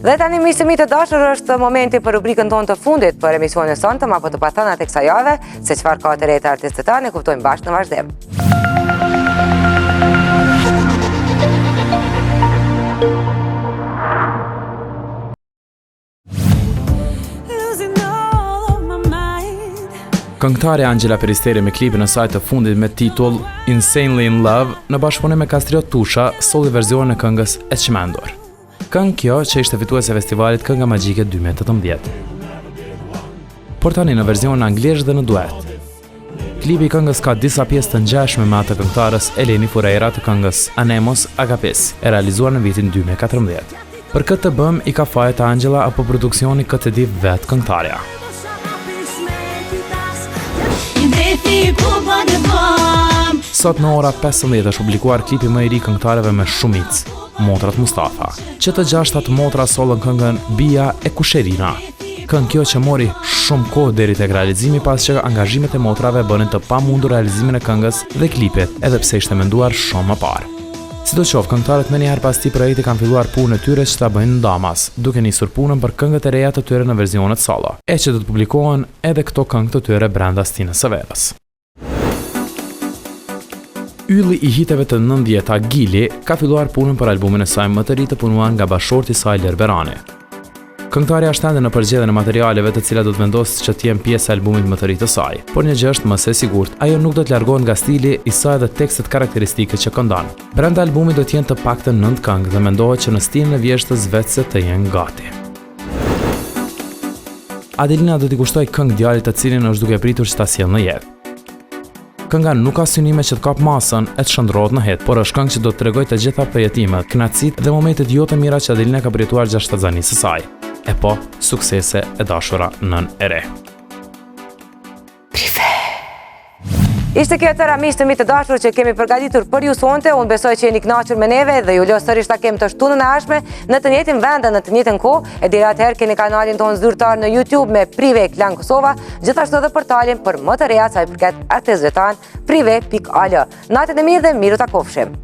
Dhe tani miqtë të dashur, është momenti për rubrikën tonë të fundit për emisionin sonte, apo të pathënat e kësaj jave, se çfarë ka të re të artistët tanë, e kuptojmë bashkë në vazhdim. Këngëtarja Angela Peristeri me klipin e saj të fundit me titull Insanely in Love në bashkëpunim me Kastriot Tusha solli versionin e këngës E çmendur. Këngë kjo që ishte fituese e festivalit Kënga Magjike 2018. Por tani në versionin anglisht dhe në duet. Klipi i këngës ka disa pjesë të ngjashme me atë këngëtarës Eleni Furera të këngës Anemos Agapes, e realizuar në vitin 2014. Për këtë të bëm i ka fajet Angela apo produksioni këtë di vetë këngëtarja. Sot në ora 15 është publikuar klipi më i ri këngëtarëve me shumic, Motrat Mustafa, që të gjashtat motra sollën këngën Bia e Kusherina. Këngë kjo që mori shumë kohë deri tek realizimi, pas që angazhimet e motrave bënin të pamundur realizimin e këngës dhe klipit, edhe pse ishte menduar shumë më parë. Sidoqoftë, këngëtarët më njëherë pas këtij projekti kanë filluar punën e tyre që ta bëjnë ndamas, duke nisur punën për këngët e reja të tyre në versionet solo, e që do të publikohen edhe këto këngë të tyre brenda stinës së verës. Ylli i hiteve të 90-ta Gili ka filluar punën për albumin e saj më të ri të punuar nga bashorti i saj Lerberani. Këngëtarja është ende në përgjithësinë e materialeve të cilat do të vendosë që të jenë pjesë e albumit më të ri të saj, por një gjë është më së sigurt, ajo nuk do të largohet nga stili i saj dhe tekstet karakteristike që këndon. Brenda albumit do të jenë të paktën 9 këngë dhe mendohet që në stilin e vjeshtës vetëse të jenë gati. Adelina do t'i kushtojë këngë djalit të cilin është duke pritur që ta sjellë në jetë. Kënga nuk ka synime që të kap masën e të shndrohet në het, por është këngë që do të tregojë të gjitha përjetimet, kënaqësitë dhe momentet jo të mira që Adelina ka përjetuar gjatë shtatzanisë së saj. E po, suksese e dashura nën e re. Ishte kjo tëra miqtë mi të dashur që kemi përgatitur për ju sonte. Unë besoj që jeni kënaqur me neve dhe ju lësoj sërish ta kemi të shtunën e ardhshme në të njëjtin vend dhe në të njëjtën kohë. E deri atëherë keni kanalin tonë zyrtar në YouTube me Prive Klan Kosova, gjithashtu edhe portalin për më të reja sa i përket artistëve tanë prive.al. Natën e mirë dhe miru ta kofshim.